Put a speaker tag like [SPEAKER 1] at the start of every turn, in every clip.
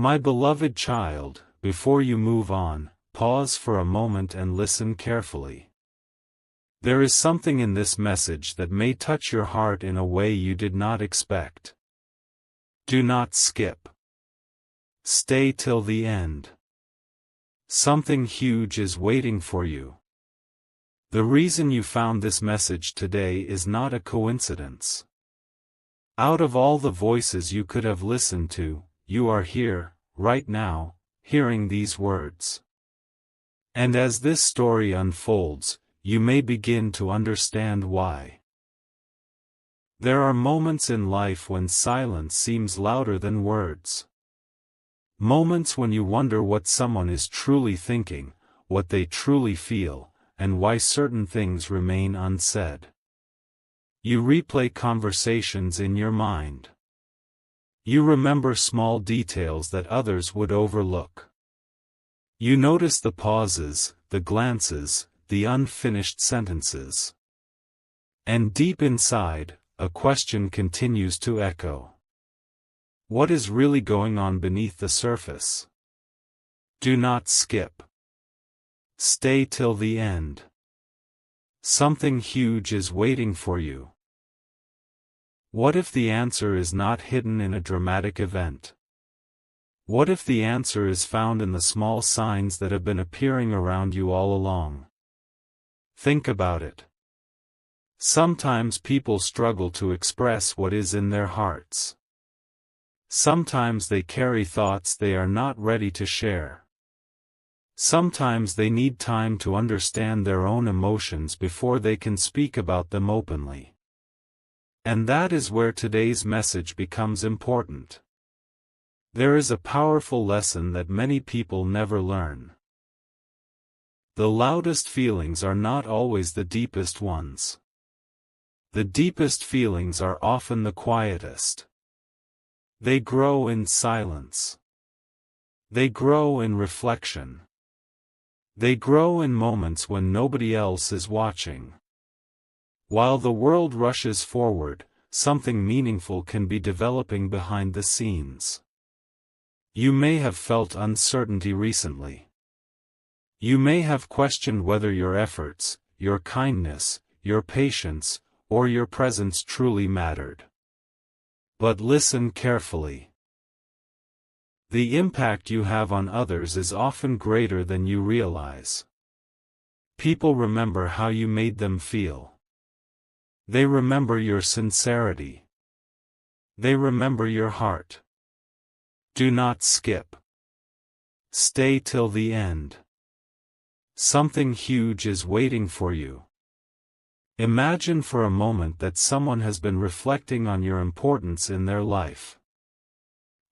[SPEAKER 1] My beloved child, before you move on, pause for a moment and listen carefully. There is something in this message that may touch your heart in a way you did not expect. Do not skip. Stay till the end. Something huge is waiting for you. The reason you found this message today is not a coincidence. Out of all the voices you could have listened to, you are here, right now, hearing these words. And as this story unfolds, you may begin to understand why. There are moments in life when silence seems louder than words. Moments when you wonder what someone is truly thinking, what they truly feel, and why certain things remain unsaid. You replay conversations in your mind. You remember small details that others would overlook. You notice the pauses, the glances, the unfinished sentences. And deep inside, a question continues to echo. What is really going on beneath the surface? Do not skip. Stay till the end. Something huge is waiting for you. What if the answer is not hidden in a dramatic event? What if the answer is found in the small signs that have been appearing around you all along? Think about it. Sometimes people struggle to express what is in their hearts. Sometimes they carry thoughts they are not ready to share. Sometimes they need time to understand their own emotions before they can speak about them openly. And that is where today's message becomes important. There is a powerful lesson that many people never learn. The loudest feelings are not always the deepest ones. The deepest feelings are often the quietest. They grow in silence. They grow in reflection. They grow in moments when nobody else is watching. While the world rushes forward, something meaningful can be developing behind the scenes. You may have felt uncertainty recently. You may have questioned whether your efforts, your kindness, your patience, or your presence truly mattered. But listen carefully. The impact you have on others is often greater than you realize. People remember how you made them feel. They remember your sincerity. They remember your heart. Do not skip. Stay till the end. Something huge is waiting for you. Imagine for a moment that someone has been reflecting on your importance in their life.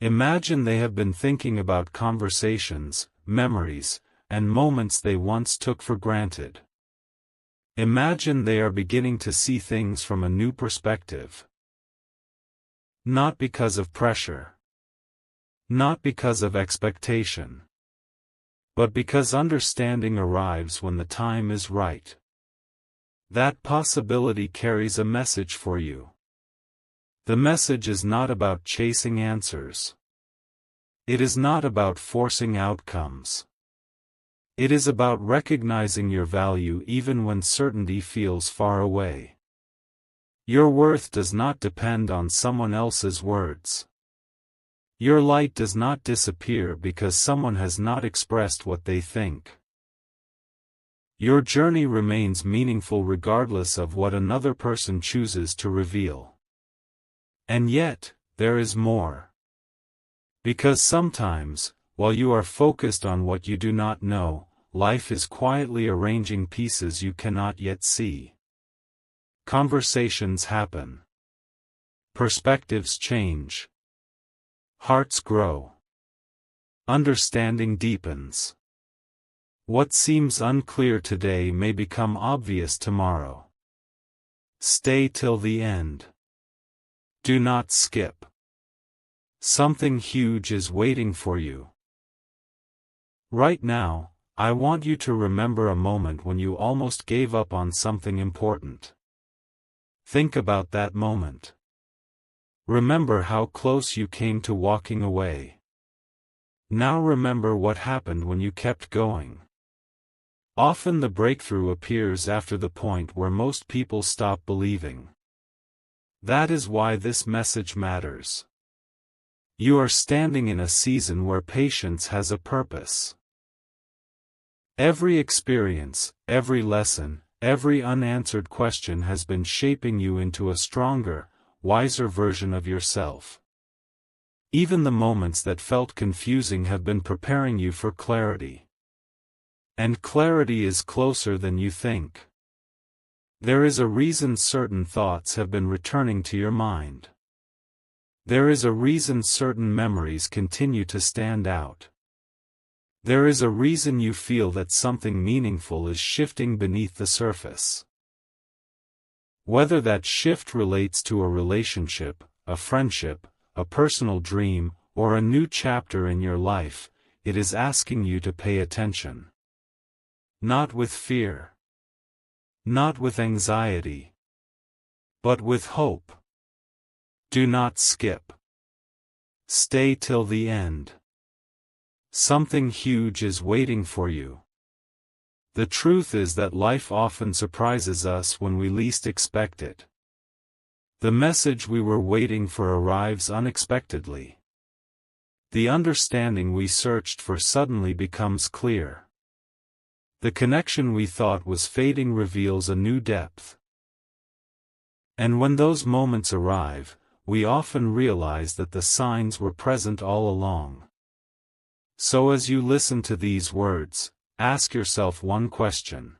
[SPEAKER 1] Imagine they have been thinking about conversations, memories, and moments they once took for granted. Imagine they are beginning to see things from a new perspective. Not because of pressure. Not because of expectation. But because understanding arrives when the time is right. That possibility carries a message for you. The message is not about chasing answers. It is not about forcing outcomes. It is about recognizing your value even when certainty feels far away. Your worth does not depend on someone else's words. Your light does not disappear because someone has not expressed what they think. Your journey remains meaningful regardless of what another person chooses to reveal. And yet, there is more. Because sometimes, while you are focused on what you do not know, life is quietly arranging pieces you cannot yet see. Conversations happen. Perspectives change. Hearts grow. Understanding deepens. What seems unclear today may become obvious tomorrow. Stay till the end. Do not skip. Something huge is waiting for you. Right now, I want you to remember a moment when you almost gave up on something important. Think about that moment. Remember how close you came to walking away. Now remember what happened when you kept going. Often the breakthrough appears after the point where most people stop believing. That is why this message matters. You are standing in a season where patience has a purpose. Every experience, every lesson, every unanswered question has been shaping you into a stronger, wiser version of yourself. Even the moments that felt confusing have been preparing you for clarity. And clarity is closer than you think. There is a reason certain thoughts have been returning to your mind. There is a reason certain memories continue to stand out. There is a reason you feel that something meaningful is shifting beneath the surface. Whether that shift relates to a relationship, a friendship, a personal dream, or a new chapter in your life, it is asking you to pay attention. Not with fear. Not with anxiety. But with hope. Do not skip. Stay till the end. Something huge is waiting for you. The truth is that life often surprises us when we least expect it. The message we were waiting for arrives unexpectedly. The understanding we searched for suddenly becomes clear. The connection we thought was fading reveals a new depth. And when those moments arrive, we often realize that the signs were present all along. So as you listen to these words, ask yourself one question.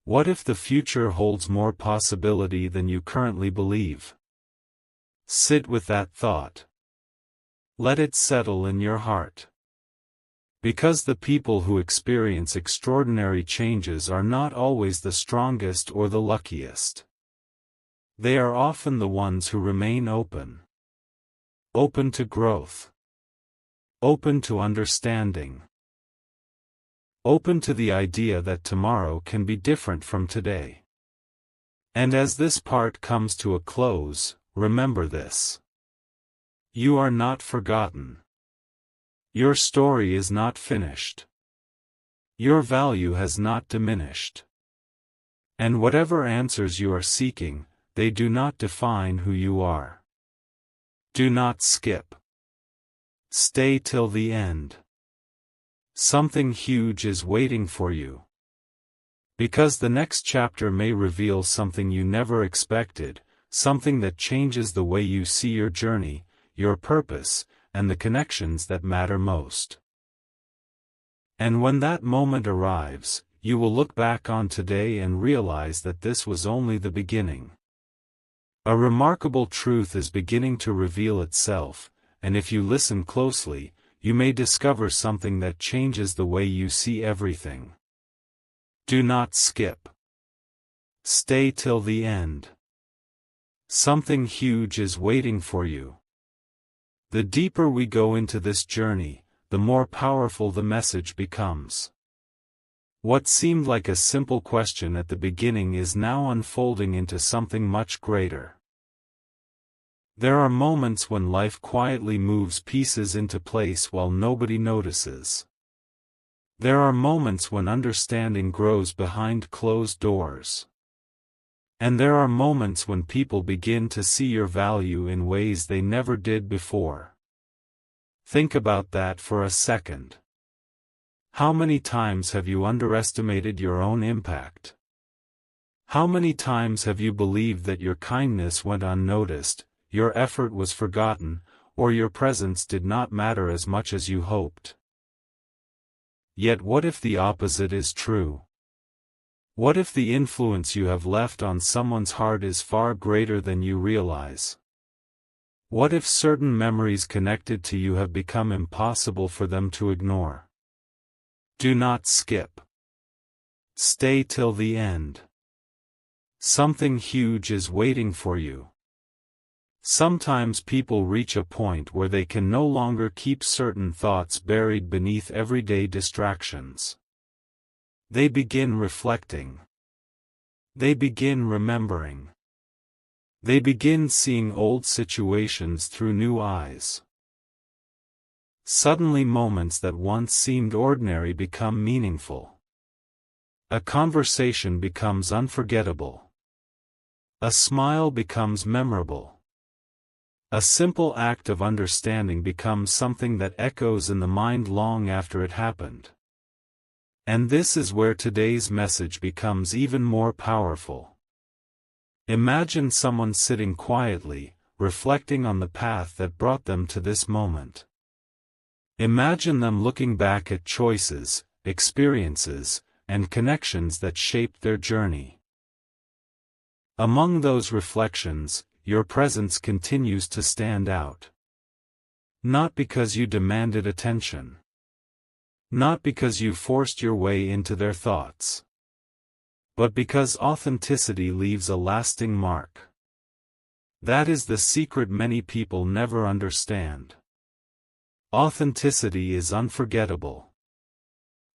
[SPEAKER 1] What if the future holds more possibility than you currently believe? Sit with that thought. Let it settle in your heart. Because the people who experience extraordinary changes are not always the strongest or the luckiest. They are often the ones who remain open. Open to growth. Open to understanding. Open to the idea that tomorrow can be different from today. And as this part comes to a close, remember this. You are not forgotten. Your story is not finished. Your value has not diminished. And whatever answers you are seeking, they do not define who you are. Do not skip. Stay till the end. Something huge is waiting for you. Because the next chapter may reveal something you never expected, something that changes the way you see your journey, your purpose, and the connections that matter most. And when that moment arrives, you will look back on today and realize that this was only the beginning. A remarkable truth is beginning to reveal itself, and if you listen closely, you may discover something that changes the way you see everything. Do not skip. Stay till the end. Something huge is waiting for you. The deeper we go into this journey, the more powerful the message becomes. What seemed like a simple question at the beginning is now unfolding into something much greater. There are moments when life quietly moves pieces into place while nobody notices. There are moments when understanding grows behind closed doors. And there are moments when people begin to see your value in ways they never did before. Think about that for a second. How many times have you underestimated your own impact? How many times have you believed that your kindness went unnoticed, your effort was forgotten, or your presence did not matter as much as you hoped? Yet what if the opposite is true? What if the influence you have left on someone's heart is far greater than you realize? What if certain memories connected to you have become impossible for them to ignore? Do not skip. Stay till the end. Something huge is waiting for you. Sometimes people reach a point where they can no longer keep certain thoughts buried beneath everyday distractions. They begin reflecting. They begin remembering. They begin seeing old situations through new eyes. Suddenly moments that once seemed ordinary become meaningful. A conversation becomes unforgettable. A smile becomes memorable. A simple act of understanding becomes something that echoes in the mind long after it happened. And this is where today's message becomes even more powerful. Imagine someone sitting quietly, reflecting on the path that brought them to this moment. Imagine them looking back at choices, experiences, and connections that shaped their journey. Among those reflections, your presence continues to stand out. Not because you demanded attention. Not because you forced your way into their thoughts. But because authenticity leaves a lasting mark. That is the secret many people never understand. Authenticity is unforgettable.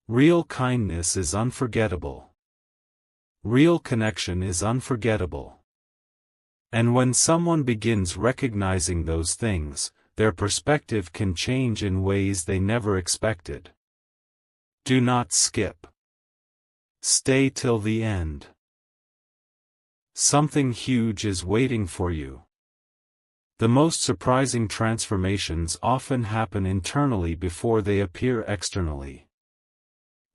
[SPEAKER 1] Real kindness is unforgettable. Real connection is unforgettable. And when someone begins recognizing those things, their perspective can change in ways they never expected. Do not skip. Stay till the end. Something huge is waiting for you. The most surprising transformations often happen internally before they appear externally.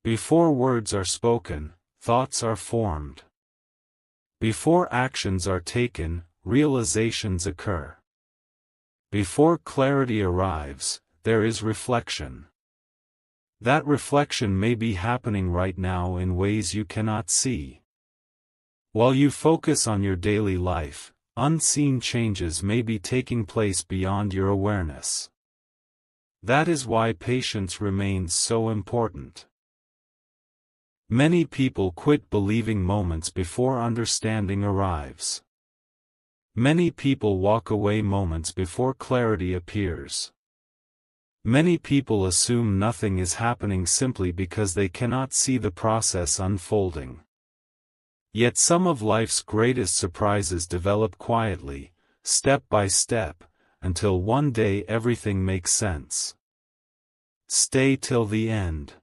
[SPEAKER 1] Before words are spoken, thoughts are formed. Before actions are taken, realizations occur. Before clarity arrives, there is reflection. That reflection may be happening right now in ways you cannot see. While you focus on your daily life, unseen changes may be taking place beyond your awareness. That is why patience remains so important. Many people quit believing moments before understanding arrives. Many people walk away moments before clarity appears. Many people assume nothing is happening simply because they cannot see the process unfolding. Yet some of life's greatest surprises develop quietly, step by step, until one day everything makes sense. Stay till the end.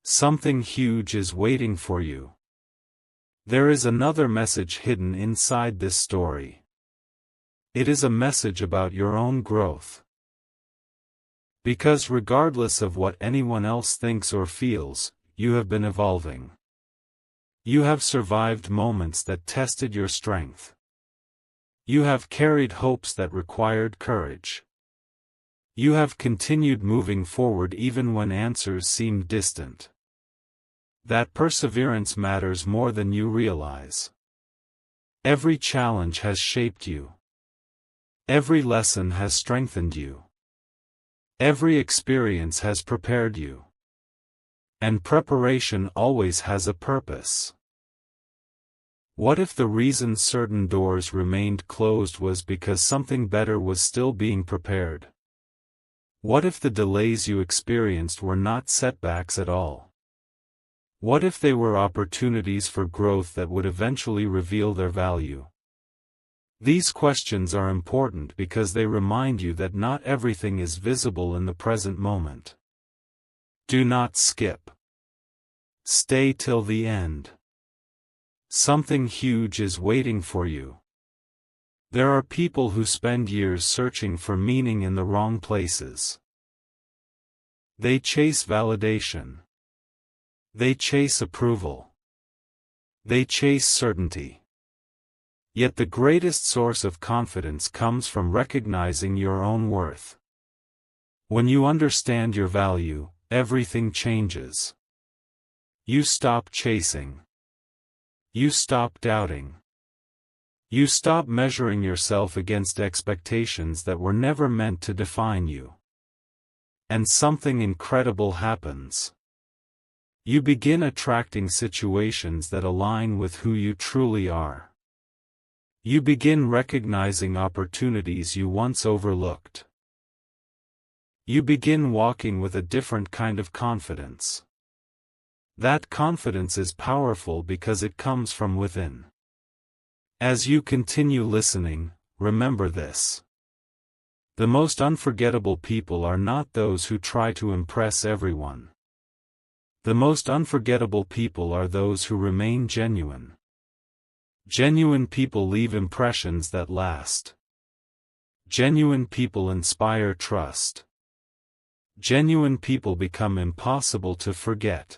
[SPEAKER 1] Something huge is waiting for you. There is another message hidden inside this story. It is a message about your own growth. Because regardless of what anyone else thinks or feels, you have been evolving. You have survived moments that tested your strength. You have carried hopes that required courage. You have continued moving forward even when answers seemed distant. That perseverance matters more than you realize. Every challenge has shaped you. Every lesson has strengthened you. Every experience has prepared you. And preparation always has a purpose. What if the reason certain doors remained closed was because something better was still being prepared? What if the delays you experienced were not setbacks at all? What if they were opportunities for growth that would eventually reveal their value? These questions are important because they remind you that not everything is visible in the present moment. Do not skip. Stay till the end. Something huge is waiting for you. There are people who spend years searching for meaning in the wrong places. They chase validation. They chase approval. They chase certainty. Yet the greatest source of confidence comes from recognizing your own worth. When you understand your value, everything changes. You stop chasing. You stop doubting. You stop measuring yourself against expectations that were never meant to define you. And something incredible happens. You begin attracting situations that align with who you truly are. You begin recognizing opportunities you once overlooked. You begin walking with a different kind of confidence. That confidence is powerful because it comes from within. As you continue listening, remember this. The most unforgettable people are not those who try to impress everyone. The most unforgettable people are those who remain genuine. Genuine people leave impressions that last. Genuine people inspire trust. Genuine people become impossible to forget.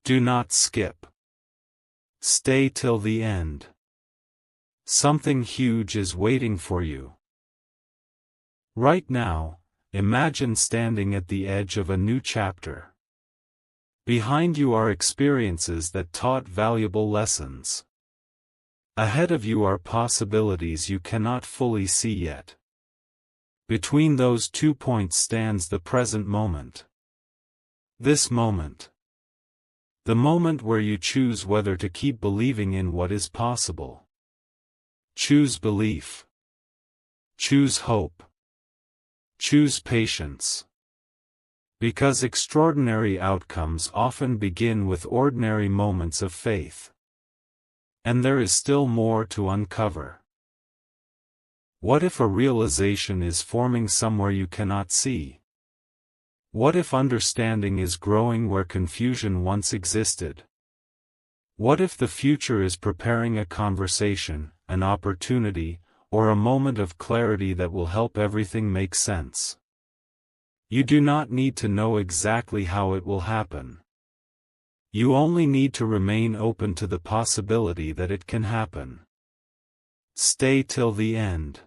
[SPEAKER 1] Do not skip. Stay till the end. Something huge is waiting for you. Right now, imagine standing at the edge of a new chapter. Behind you are experiences that taught valuable lessons. Ahead of you are possibilities you cannot fully see yet. Between those 2 points stands the present moment. This moment. The moment where you choose whether to keep believing in what is possible. Choose belief. Choose hope. Choose patience. Because extraordinary outcomes often begin with ordinary moments of faith. And there is still more to uncover. What if a realization is forming somewhere you cannot see? What if understanding is growing where confusion once existed? What if the future is preparing a conversation, an opportunity, or a moment of clarity that will help everything make sense? You do not need to know exactly how it will happen. You only need to remain open to the possibility that it can happen. Stay till the end.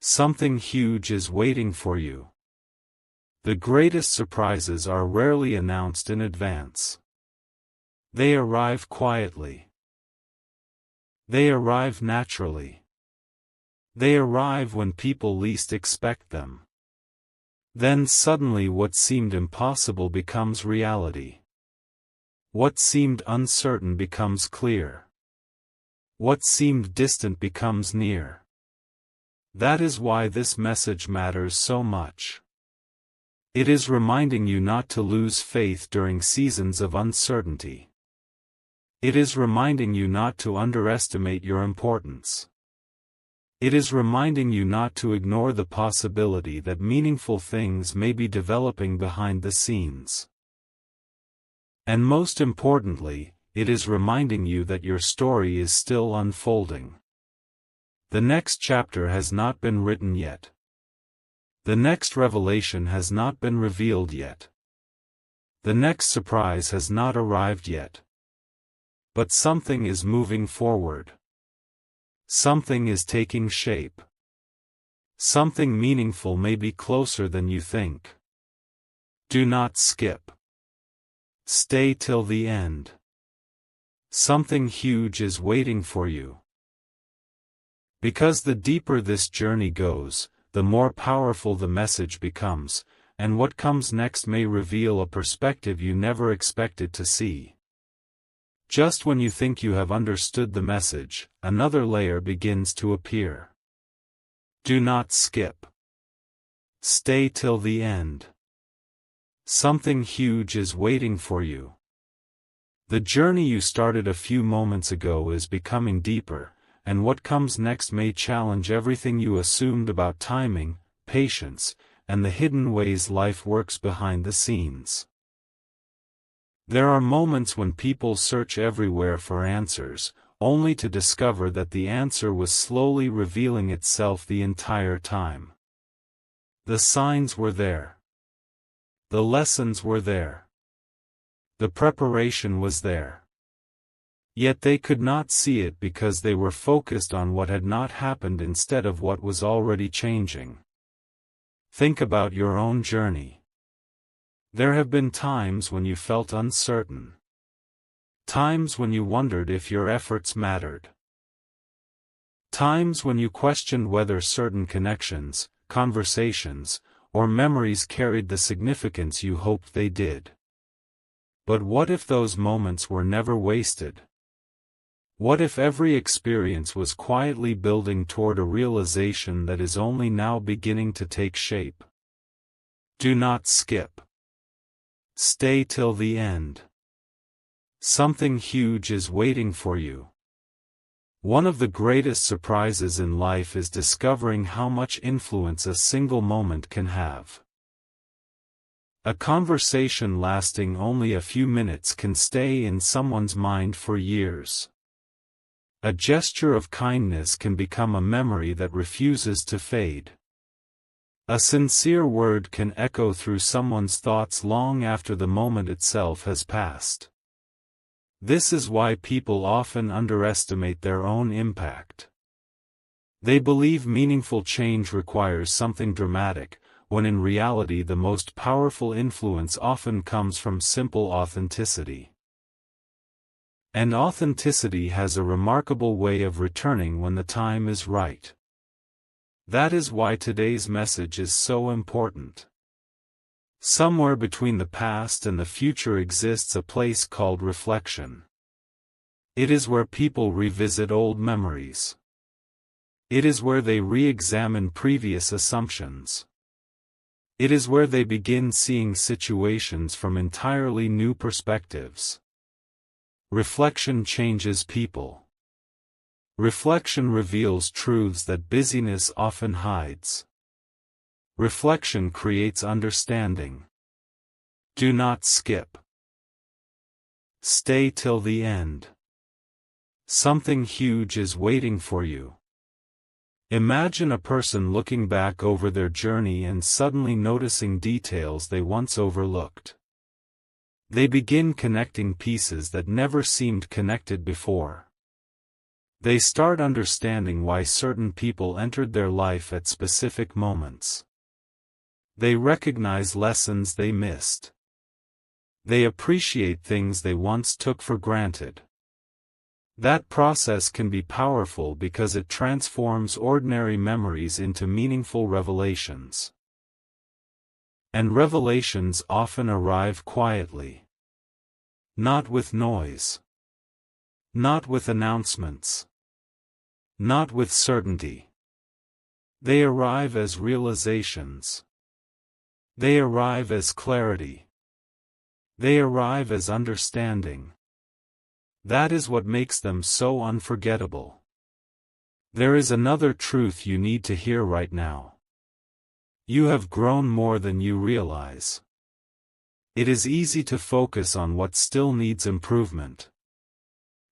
[SPEAKER 1] Something huge is waiting for you. The greatest surprises are rarely announced in advance. They arrive quietly. They arrive naturally. They arrive when people least expect them. Then suddenly what seemed impossible becomes reality. What seemed uncertain becomes clear. What seemed distant becomes near. That is why this message matters so much. It is reminding you not to lose faith during seasons of uncertainty. It is reminding you not to underestimate your importance. It is reminding you not to ignore the possibility that meaningful things may be developing behind the scenes. And most importantly, it is reminding you that your story is still unfolding. The next chapter has not been written yet. The next revelation has not been revealed yet. The next surprise has not arrived yet. But something is moving forward. Something is taking shape. Something meaningful may be closer than you think. Do not skip. Stay till the end. Something huge is waiting for you. Because the deeper this journey goes, the more powerful the message becomes, and what comes next may reveal a perspective you never expected to see. Just when you think you have understood the message, another layer begins to appear. Do not skip. Stay till the end. Something huge is waiting for you. The journey you started a few moments ago is becoming deeper, and what comes next may challenge everything you assumed about timing, patience, and the hidden ways life works behind the scenes. There are moments when people search everywhere for answers, only to discover that the answer was slowly revealing itself the entire time. The signs were there. The lessons were there. The preparation was there. Yet they could not see it because they were focused on what had not happened instead of what was already changing. Think about your own journey. There have been times when you felt uncertain. Times when you wondered if your efforts mattered. Times when you questioned whether certain connections, conversations, or memories carried the significance you hoped they did. But what if those moments were never wasted? What if every experience was quietly building toward a realization that is only now beginning to take shape? Do not skip. Stay till the end. Something huge is waiting for you. One of the greatest surprises in life is discovering how much influence a single moment can have. A conversation lasting only a few minutes can stay in someone's mind for years. A gesture of kindness can become a memory that refuses to fade. A sincere word can echo through someone's thoughts long after the moment itself has passed. This is why people often underestimate their own impact. They believe meaningful change requires something dramatic, when in reality the most powerful influence often comes from simple authenticity. And authenticity has a remarkable way of returning when the time is right. That is why today's message is so important. Somewhere between the past and the future exists a place called reflection. It is where people revisit old memories. It is where they re-examine previous assumptions. It is where they begin seeing situations from entirely new perspectives. Reflection changes people. Reflection reveals truths that busyness often hides. Reflection creates understanding. Do not skip. Stay till the end. Something huge is waiting for you. Imagine a person looking back over their journey and suddenly noticing details they once overlooked. They begin connecting pieces that never seemed connected before. They start understanding why certain people entered their life at specific moments. They recognize lessons they missed. They appreciate things they once took for granted. That process can be powerful because it transforms ordinary memories into meaningful revelations. And revelations often arrive quietly. Not with noise. Not with announcements. Not with certainty. They arrive as realizations. They arrive as clarity. They arrive as understanding. That is what makes them so unforgettable. There is another truth you need to hear right now. You have grown more than you realize. It is easy to focus on what still needs improvement.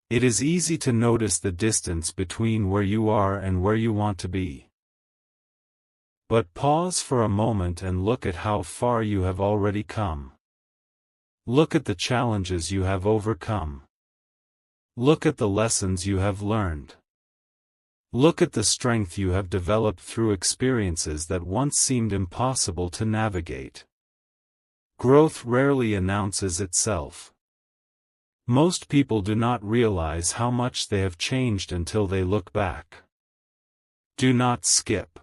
[SPEAKER 1] It is easy to notice the distance between where you are and where you want to be. But pause for a moment and look at how far you have already come. Look at the challenges you have overcome. Look at the lessons you have learned. Look at the strength you have developed through experiences that once seemed impossible to navigate. Growth rarely announces itself. Most people do not realize how much they have changed until they look back. Do not skip.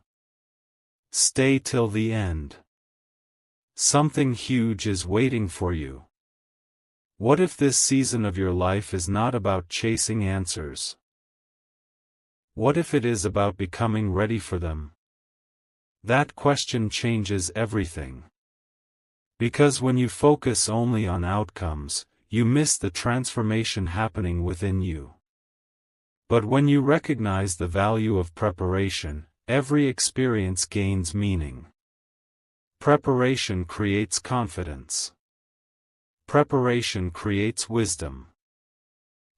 [SPEAKER 1] Stay till the end. Something huge is waiting for you. What if this season of your life is not about chasing answers? What if it is about becoming ready for them? That question changes everything. Because when you focus only on outcomes, you miss the transformation happening within you. But when you recognize the value of preparation, every experience gains meaning. Preparation creates confidence. Preparation creates wisdom.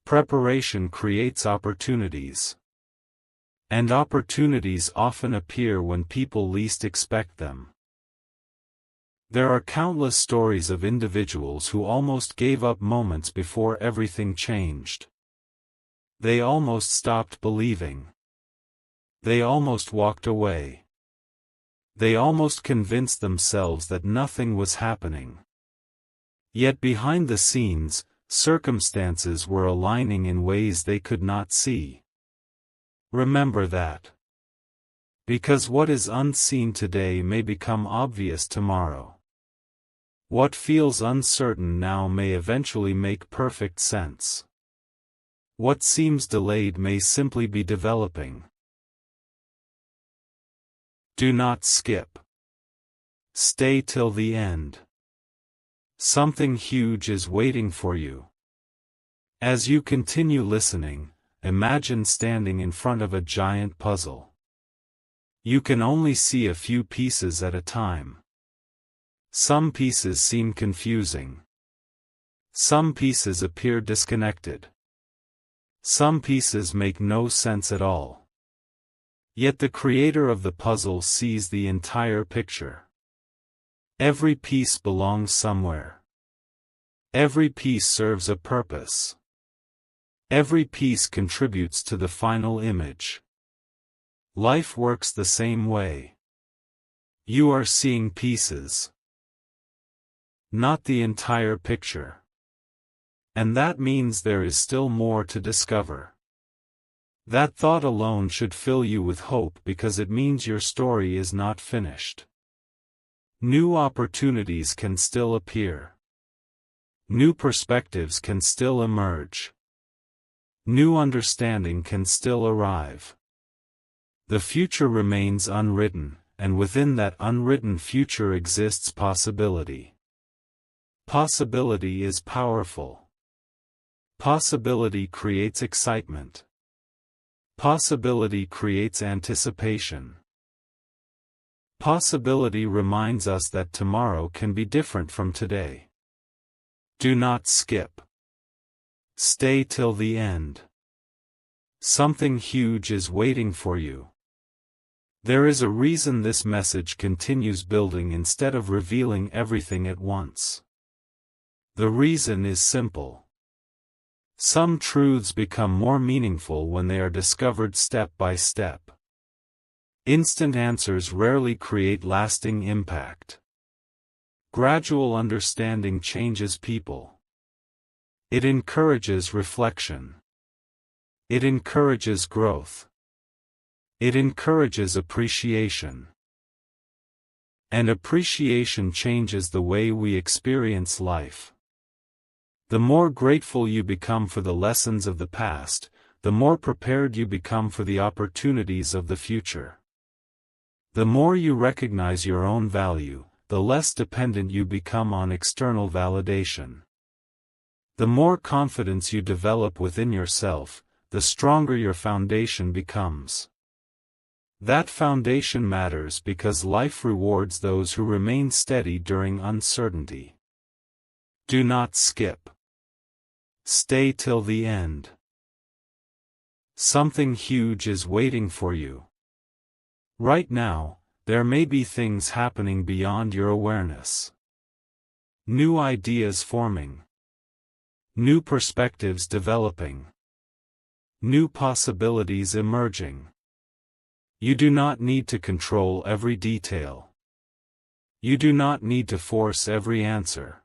[SPEAKER 1] Preparation creates opportunities. And opportunities often appear when people least expect them. There are countless stories of individuals who almost gave up moments before everything changed. They almost stopped believing. They almost walked away. They almost convinced themselves that nothing was happening. Yet behind the scenes, circumstances were aligning in ways they could not see. Remember that. Because what is unseen today may become obvious tomorrow. What feels uncertain now may eventually make perfect sense. What seems delayed may simply be developing. Do not skip. Stay till the end. Something huge is waiting for you. As you continue listening, imagine standing in front of a giant puzzle. You can only see a few pieces at a time. Some pieces seem confusing. Some pieces appear disconnected. Some pieces make no sense at all. Yet the creator of the puzzle sees the entire picture. Every piece belongs somewhere. Every piece serves a purpose. Every piece contributes to the final image. Life works the same way. You are seeing pieces, not the entire picture. And that means there is still more to discover. That thought alone should fill you with hope because it means your story is not finished. New opportunities can still appear. New perspectives can still emerge. New understanding can still arrive. The future remains unwritten, and within that unwritten future exists possibility. Possibility is powerful. Possibility creates excitement. Possibility creates anticipation. Possibility reminds us that tomorrow can be different from today. Do not skip. Stay till the end. Something huge is waiting for you. There is a reason this message continues building instead of revealing everything at once. The reason is simple. Some truths become more meaningful when they are discovered step by step. Instant answers rarely create lasting impact. Gradual understanding changes people. It encourages reflection. It encourages growth. It encourages appreciation. And appreciation changes the way we experience life. The more grateful you become for the lessons of the past, the more prepared you become for the opportunities of the future. The more you recognize your own value, the less dependent you become on external validation. The more confidence you develop within yourself, the stronger your foundation becomes. That foundation matters because life rewards those who remain steady during uncertainty. Do not skip. Stay till the end. Something huge is waiting for you. Right now, there may be things happening beyond your awareness. New ideas forming. New perspectives developing. New possibilities emerging. You do not need to control every detail. You do not need to force every answer.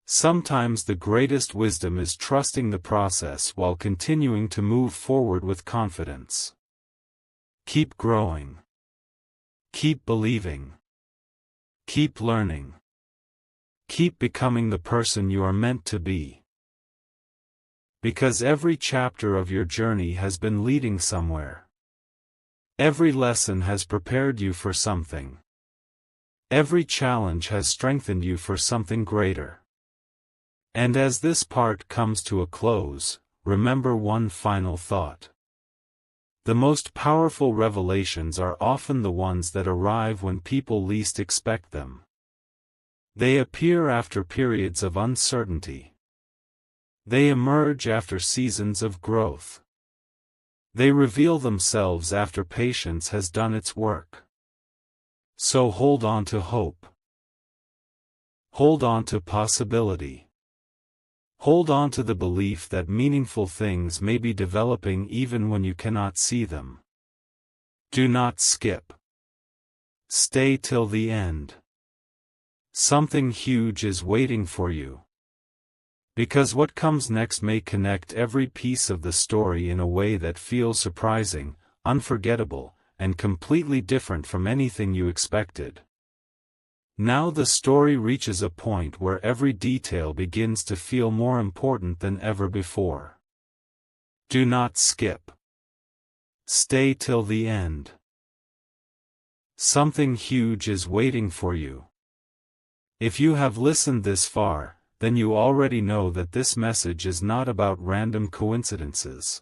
[SPEAKER 1] Sometimes the greatest wisdom is trusting the process while continuing to move forward with confidence. Keep growing. Keep believing. Keep learning. Keep becoming the person you are meant to be. Because every chapter of your journey has been leading somewhere. Every lesson has prepared you for something. Every challenge has strengthened you for something greater. And as this part comes to a close, remember one final thought. The most powerful revelations are often the ones that arrive when people least expect them. They appear after periods of uncertainty. They emerge after seasons of growth. They reveal themselves after patience has done its work. So hold on to hope. Hold on to possibility. Hold on to the belief that meaningful things may be developing even when you cannot see them. Do not skip. Stay till the end. Something huge is waiting for you. Because what comes next may connect every piece of the story in a way that feels surprising, unforgettable, and completely different from anything you expected. Now the story reaches a point where every detail begins to feel more important than ever before. Do not skip. Stay till the end. Something huge is waiting for you. If you have listened this far, then you already know that this message is not about random coincidences.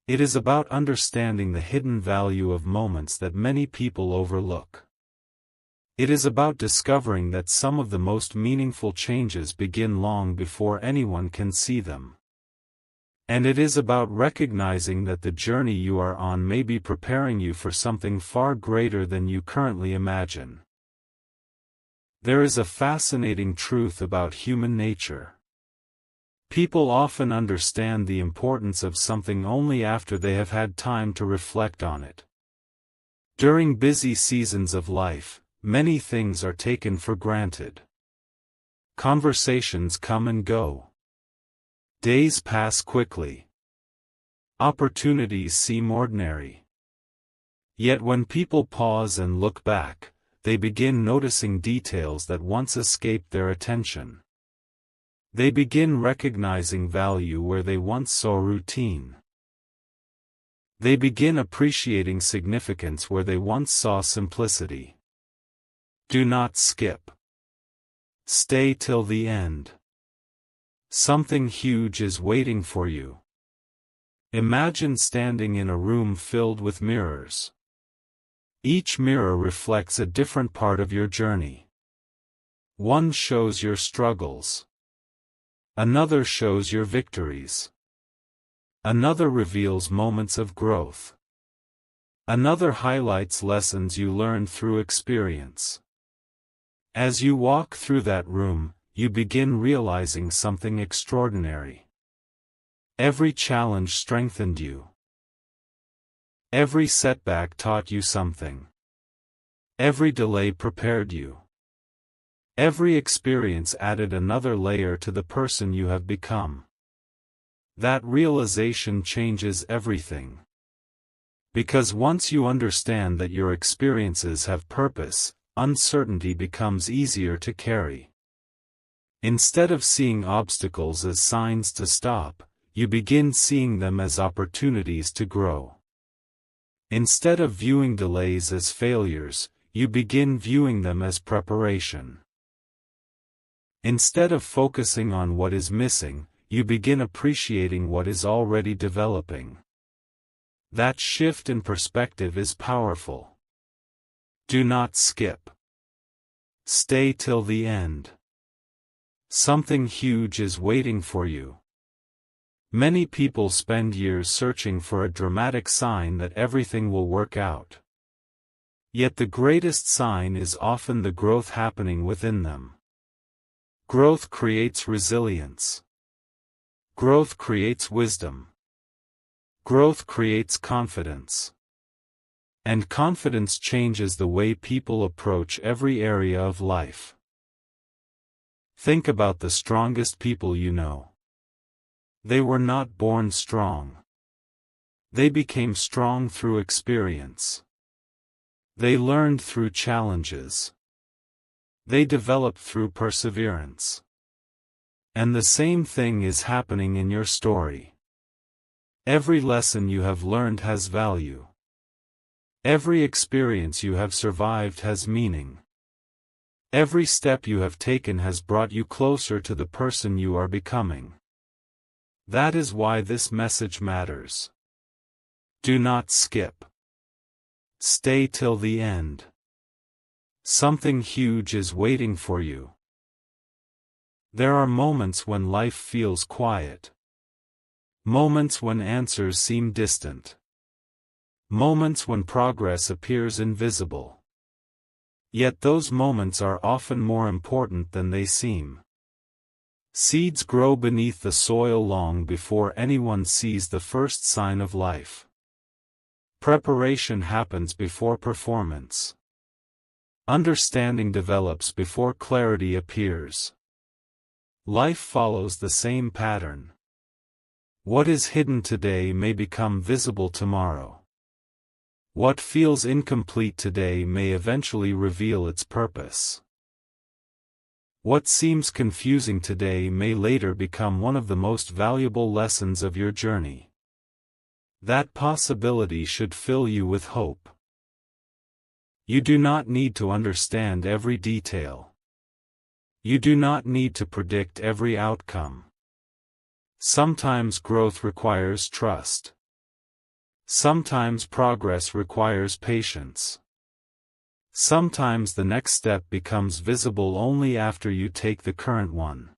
[SPEAKER 1] It is about understanding the hidden value of moments that many people overlook. It is about discovering that some of the most meaningful changes begin long before anyone can see them. And it is about recognizing that the journey you are on may be preparing you for something far greater than you currently imagine. There is a fascinating truth about human nature. People often understand the importance of something only after they have had time to reflect on it. During busy seasons of life, many things are taken for granted. Conversations come and go. Days pass quickly. Opportunities seem ordinary. Yet when people pause and look back, they begin noticing details that once escaped their attention. They begin recognizing value where they once saw routine. They begin appreciating significance where they once saw simplicity. Do not skip. Stay till the end. Something huge is waiting for you. Imagine standing in a room filled with mirrors. Each mirror reflects a different part of your journey. One shows your struggles. Another shows your victories. Another reveals moments of growth. Another highlights lessons you learned through experience. As you walk through that room, you begin realizing something extraordinary. Every challenge strengthened you. Every setback taught you something. Every delay prepared you. Every experience added another layer to the person you have become. That realization changes everything. Because once you understand that your experiences have purpose, uncertainty becomes easier to carry. Instead of seeing obstacles as signs to stop, you begin seeing them as opportunities to grow. Instead of viewing delays as failures, you begin viewing them as preparation. Instead of focusing on what is missing, you begin appreciating what is already developing. That shift in perspective is powerful. Do not skip. Stay till the end. Something huge is waiting for you. Many people spend years searching for a dramatic sign that everything will work out. Yet the greatest sign is often the growth happening within them. Growth creates resilience. Growth creates wisdom. Growth creates confidence. And confidence changes the way people approach every area of life. Think about the strongest people you know. They were not born strong. They became strong through experience. They learned through challenges. They developed through perseverance. And the same thing is happening in your story. Every lesson you have learned has value. Every experience you have survived has meaning. Every step you have taken has brought you closer to the person you are becoming. That is why this message matters. Do not skip. Stay till the end. Something huge is waiting for you. There are moments when life feels quiet. Moments when answers seem distant. Moments when progress appears invisible. Yet those moments are often more important than they seem. Seeds grow beneath the soil long before anyone sees the first sign of life. Preparation happens before performance. Understanding develops before clarity appears. Life follows the same pattern. What is hidden today may become visible tomorrow. What feels incomplete today may eventually reveal its purpose. What seems confusing today may later become one of the most valuable lessons of your journey. That possibility should fill you with hope. You do not need to understand every detail. You do not need to predict every outcome. Sometimes growth requires trust. Sometimes progress requires patience. Sometimes the next step becomes visible only after you take the current one.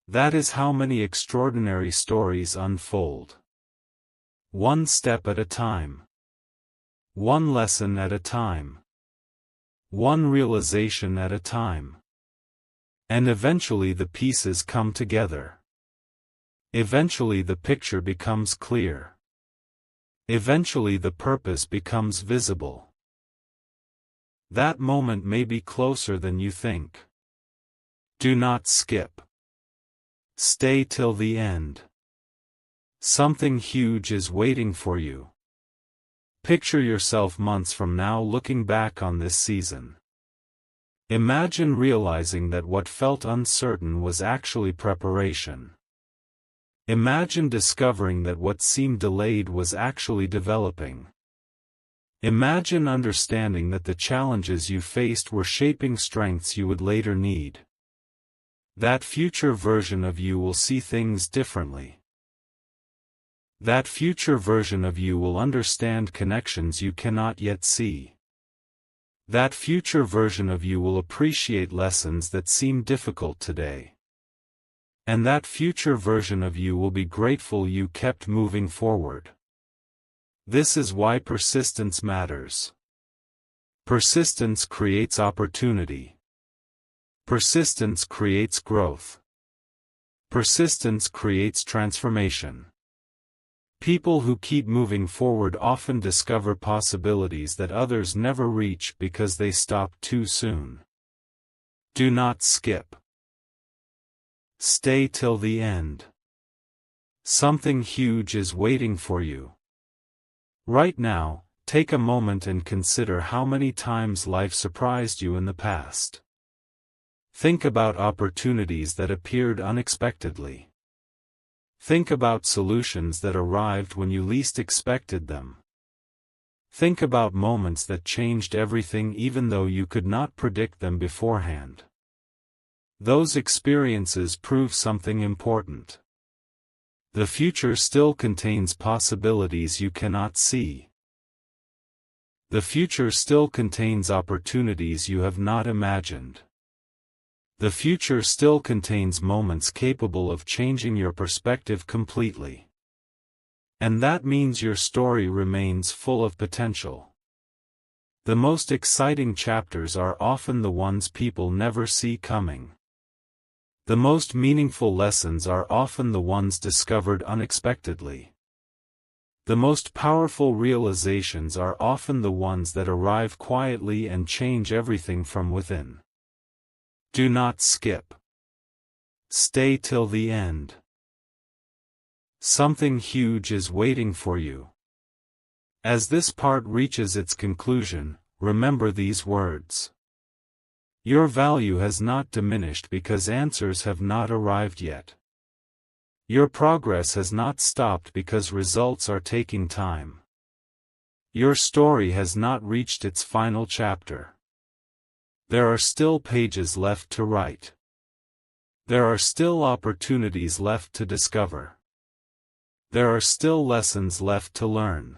[SPEAKER 1] That is how many extraordinary stories unfold. One step at a time. One lesson at a time. One realization at a time. And eventually the pieces come together. Eventually the picture becomes clear. Eventually the purpose becomes visible. That moment may be closer than you think. Do not skip. Stay till the end. Something huge is waiting for you. Picture yourself months from now looking back on this season. Imagine realizing that what felt uncertain was actually preparation. Imagine discovering that what seemed delayed was actually developing. Imagine understanding that the challenges you faced were shaping strengths you would later need. That future version of you will see things differently. That future version of you will understand connections you cannot yet see. That future version of you will appreciate lessons that seem difficult today. And that future version of you will be grateful you kept moving forward. This is why persistence matters. Persistence creates opportunity. Persistence creates growth. Persistence creates transformation. People who keep moving forward often discover possibilities that others never reach because they stop too soon. Do not skip. Stay till the end. Something huge is waiting for you. Right now, take a moment and consider how many times life surprised you in the past. Think about opportunities that appeared unexpectedly. Think about solutions that arrived when you least expected them. Think about moments that changed everything even though you could not predict them beforehand. Those experiences prove something important. The future still contains possibilities you cannot see. The future still contains opportunities you have not imagined. The future still contains moments capable of changing your perspective completely. And that means your story remains full of potential. The most exciting chapters are often the ones people never see coming. The most meaningful lessons are often the ones discovered unexpectedly. The most powerful realizations are often the ones that arrive quietly and change everything from within. Do not skip. Stay till the end. Something huge is waiting for you. As this part reaches its conclusion, remember these words. Your value has not diminished because answers have not arrived yet. Your progress has not stopped because results are taking time. Your story has not reached its final chapter. There are still pages left to write. There are still opportunities left to discover. There are still lessons left to learn.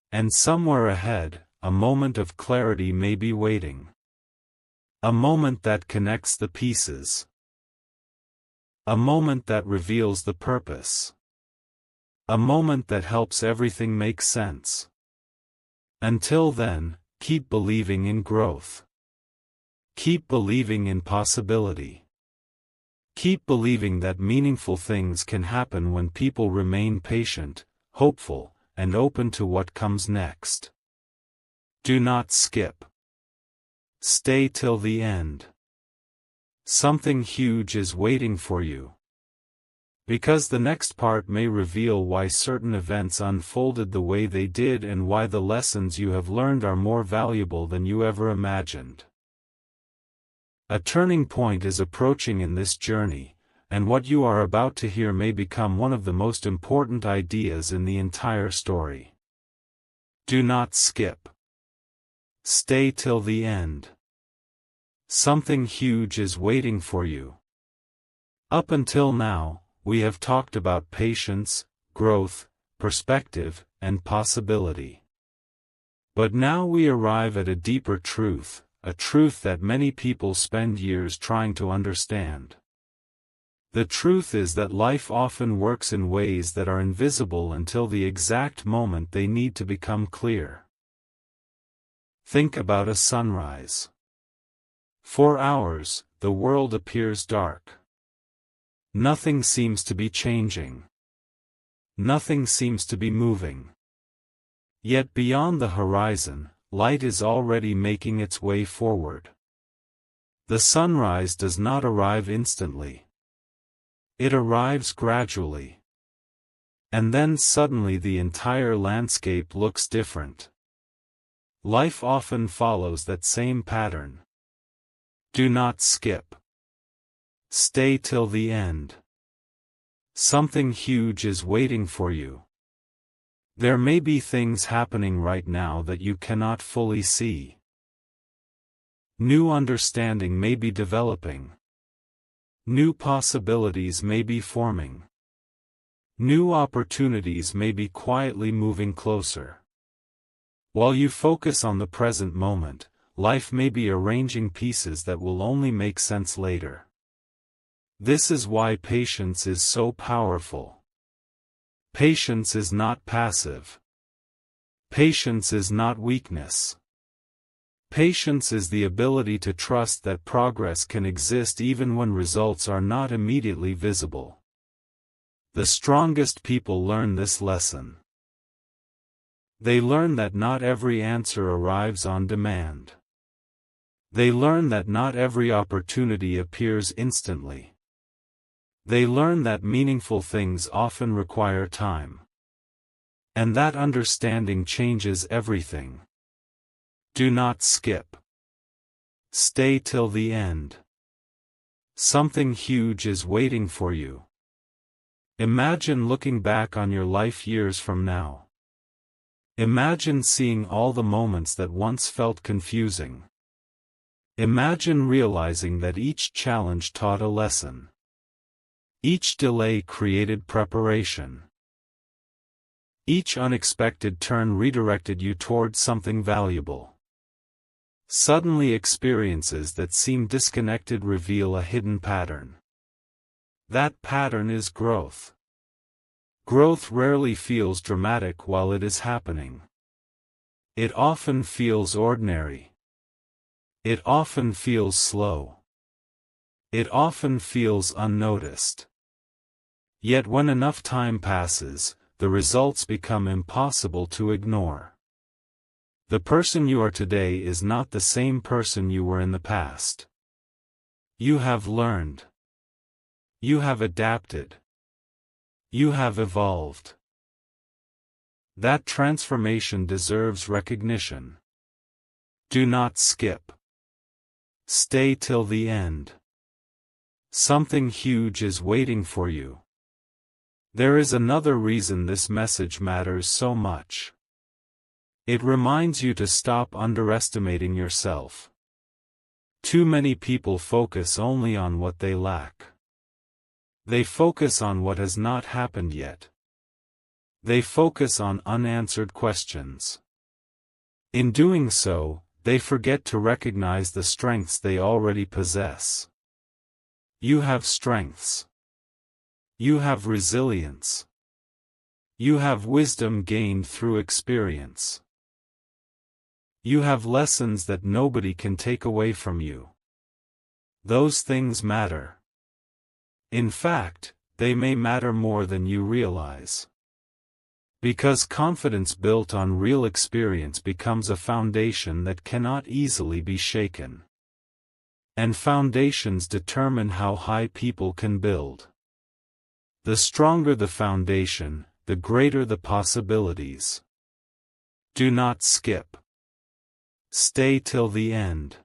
[SPEAKER 1] And somewhere ahead, a moment of clarity may be waiting. A moment that connects the pieces. A moment that reveals the purpose. A moment that helps everything make sense. Until then, keep believing in growth. Keep believing in possibility. Keep believing that meaningful things can happen when people remain patient, hopeful, and open to what comes next. Do not skip. Stay till the end. Something huge is waiting for you. Because the next part may reveal why certain events unfolded the way they did and why the lessons you have learned are more valuable than you ever imagined. A turning point is approaching in this journey, and what you are about to hear may become one of the most important ideas in the entire story. Do not skip. Stay till the end. Something huge is waiting for you. Up until now, we have talked about patience, growth, perspective, and possibility. But now we arrive at a deeper truth, a truth that many people spend years trying to understand. The truth is that life often works in ways that are invisible until the exact moment they need to become clear. Think about a sunrise. For hours, the world appears dark. Nothing seems to be changing. Nothing seems to be moving. Yet beyond the horizon, light is already making its way forward. The sunrise does not arrive instantly. It arrives gradually. And then suddenly the entire landscape looks different. Life often follows that same pattern. Do not skip. Stay till the end. Something huge is waiting for you. There may be things happening right now that you cannot fully see. New understanding may be developing. New possibilities may be forming. New opportunities may be quietly moving closer. While you focus on the present moment, life may be arranging pieces that will only make sense later. This is why patience is so powerful. Patience is not passive. Patience is not weakness. Patience is the ability to trust that progress can exist even when results are not immediately visible. The strongest people learn this lesson. They learn that not every answer arrives on demand. They learn that not every opportunity appears instantly. They learn that meaningful things often require time. And that understanding changes everything. Do not skip. Stay till the end. Something huge is waiting for you. Imagine looking back on your life years from now. Imagine seeing all the moments that once felt confusing. Imagine realizing that each challenge taught a lesson. Each delay created preparation. Each unexpected turn redirected you toward something valuable. Suddenly experiences that seem disconnected reveal a hidden pattern. That pattern is growth. Growth rarely feels dramatic while it is happening. It often feels ordinary. It often feels slow. It often feels unnoticed. Yet when enough time passes, the results become impossible to ignore. The person you are today is not the same person you were in the past. You have learned. You have adapted. You have evolved. That transformation deserves recognition. Do not skip. Stay till the end. Something huge is waiting for you. There is another reason this message matters so much. It reminds you to stop underestimating yourself. Too many people focus only on what they lack. They focus on what has not happened yet. They focus on unanswered questions. In doing so, they forget to recognize the strengths they already possess. You have strengths. You have resilience. You have wisdom gained through experience. You have lessons that nobody can take away from you. Those things matter. In fact, they may matter more than you realize. Because confidence built on real experience becomes a foundation that cannot easily be shaken. And foundations determine how high people can build. The stronger the foundation, the greater the possibilities. Do not skip. Stay till the end.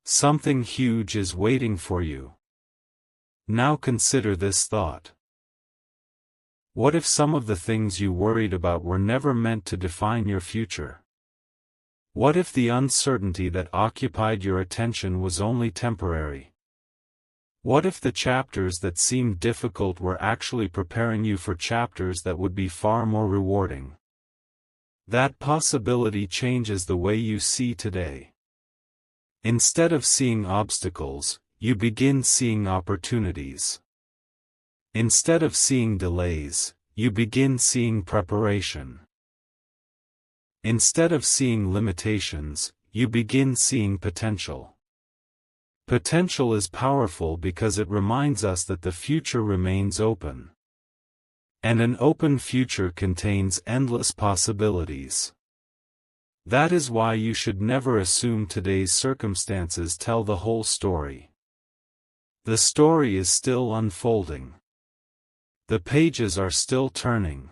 [SPEAKER 1] Something huge is waiting for you. Now consider this thought. What if some of the things you worried about were never meant to define your future? What if the uncertainty that occupied your attention was only temporary? What if the chapters that seemed difficult were actually preparing you for chapters that would be far more rewarding? That possibility changes the way you see today. Instead of seeing obstacles, you begin seeing opportunities. Instead of seeing delays, you begin seeing preparation. Instead of seeing limitations, you begin seeing potential. Potential is powerful because it reminds us that the future remains open. And an open future contains endless possibilities. That is why you should never assume today's circumstances tell the whole story. The story is still unfolding. The pages are still turning.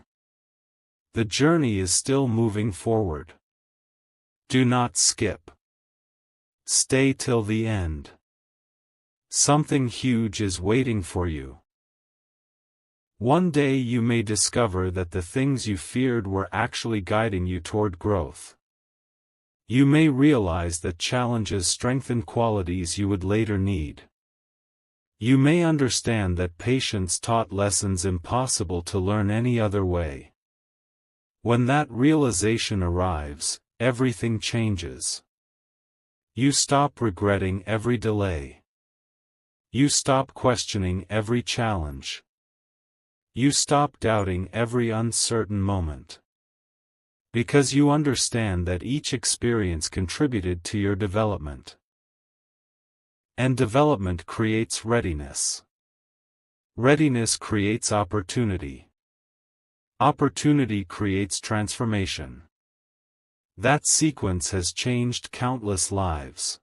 [SPEAKER 1] The journey is still moving forward. Do not skip. Stay till the end. Something huge is waiting for you. One day you may discover that the things you feared were actually guiding you toward growth. You may realize that challenges strengthen qualities you would later need. You may understand that patience taught lessons impossible to learn any other way. When that realization arrives, everything changes. You stop regretting every delay. You stop questioning every challenge. You stop doubting every uncertain moment. Because you understand that each experience contributed to your development. And development creates readiness. Readiness creates opportunity. Opportunity creates transformation. That sequence has changed countless lives.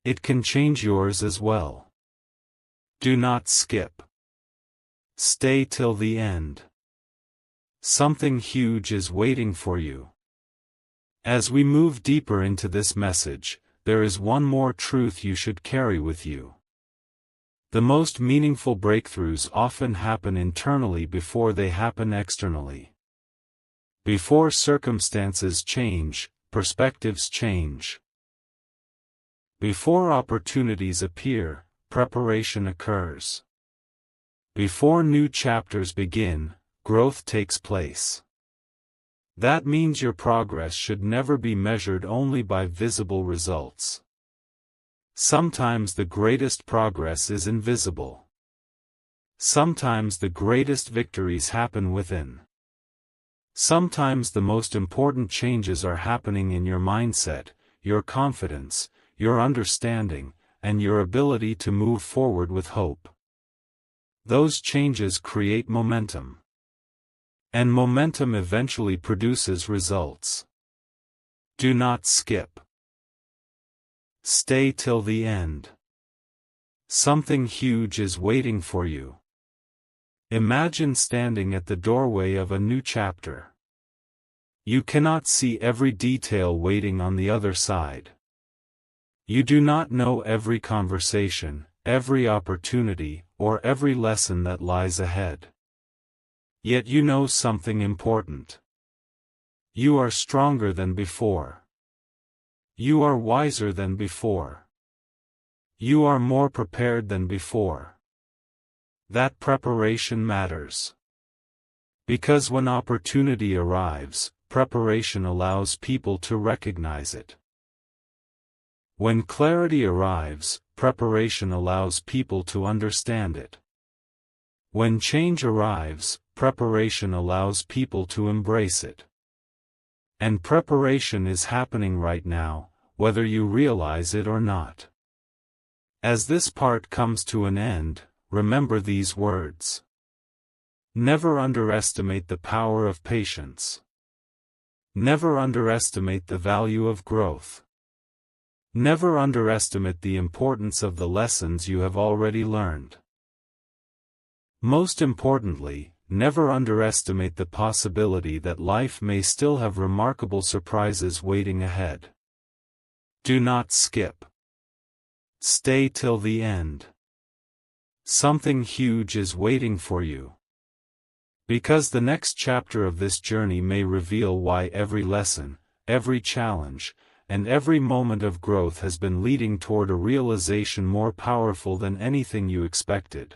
[SPEAKER 1] It can change yours as well. Do not skip. Stay till the end. Something huge is waiting for you. As we move deeper into this message, there is one more truth you should carry with you. The most meaningful breakthroughs often happen internally before they happen externally. Before circumstances change, perspectives change. Before opportunities appear, preparation occurs. Before new chapters begin, growth takes place. That means your progress should never be measured only by visible results. Sometimes the greatest progress is invisible. Sometimes the greatest victories happen within. Sometimes the most important changes are happening in your mindset, your confidence, your understanding, and your ability to move forward with hope. Those changes create momentum. And momentum eventually produces results. Do not skip. Stay till the end. Something huge is waiting for you. Imagine standing at the doorway of a new chapter. You cannot see every detail waiting on the other side. You do not know every conversation, every opportunity, or every lesson that lies ahead. Yet you know something important. You are stronger than before. You are wiser than before. You are more prepared than before. That preparation matters. Because when opportunity arrives, preparation allows people to recognize it. When clarity arrives, preparation allows people to understand it. When change arrives, preparation allows people to embrace it. And preparation is happening right now, whether you realize it or not. As this part comes to an end, remember these words. Never underestimate the power of patience. Never underestimate the value of growth. Never underestimate the importance of the lessons you have already learned. Most importantly, never underestimate the possibility that life may still have remarkable surprises waiting ahead. Do not skip. Stay till the end. Something huge is waiting for you. Because the next chapter of this journey may reveal why every lesson, every challenge, and every moment of growth has been leading toward a realization more powerful than anything you expected.